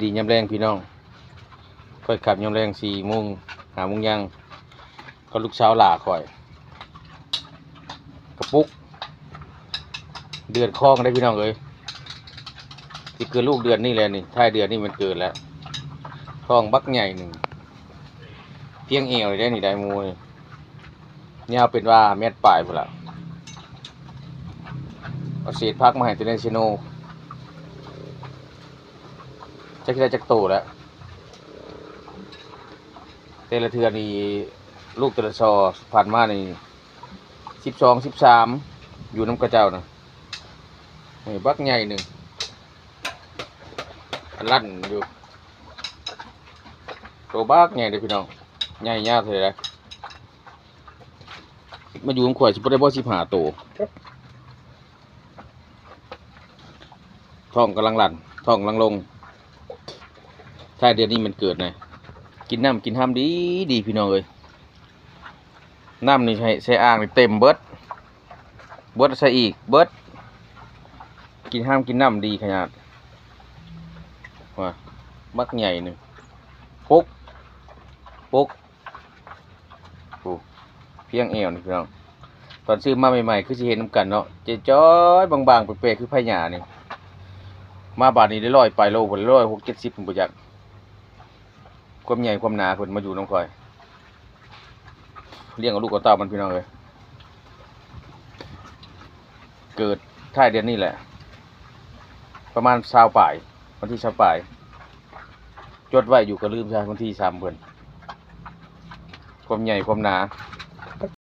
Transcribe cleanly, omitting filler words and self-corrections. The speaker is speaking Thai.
ดีๆยามแรงพี่น้องค่อยขับยามแรง4 โมง5 โมงยังก็ลูกสาวหล่าค่อยกระปุกเดือนคลองได้พี่น้องเอ้ยที่เกิดลูกเดือนนี่แหละนี่ท้ายเดือนนี่มันเกิดแล้วคลองบักใหญ่หนึ่งเพียงเอวเลยได้นี่ได้มูนี่เอาเป็นว่าเม็ดปลายพุ่นล่ะเอาเศษพักมาให้ตัวนี้ซิโนจักได้จักโตแล้วแต่ละเทื่อนี่ลูกแต่ละซอผ่านมานี่12 13อยู่น้ำกระเจ้านะนี่บักใหญ่หนึ่งลั่นอยู่โตบักใหญ่เลยพี่น้องใหญ่ยาวเลยนะมาอยู่ของข่อยสิบ่ได้บ่15 โตท้องกำลังลั่นท้องกำลังลงท้ายเดือนนี้มันเกิดไงกินน้ำกินห้ามดีดีพี่น้องเอ้ยน้ำนี่ใช้อ่างนี่เต็มเบิดใส่อีกเบิดกินห้ามกินน้ำดีขนาดว่าบักใหญ่หนึ่งปุ๊กโอ้เพียงเอวนี่พี่น้องตอนซื้อมาใหม่ๆคือสิเห็นน้ำกันเนาะเจ๊จ้อยบางๆเป๊ะๆคือไผ่หญ้านี่มาบาทนี้ได้100 ไปโลผล160 ผมบ่จักความใหญ่ความหนาเพิ่นมาอยู่น้องคอยเลี้ยงกับลูกกับเต้ามันพี่น้องเลยเกิดท้ายเดือนนี้แหละประมาณ20 ปลายวันที่20 ปลายจดไว้อยู่ก็ลืมใช่วันที่3เพิ่นความใหญ่ความหนา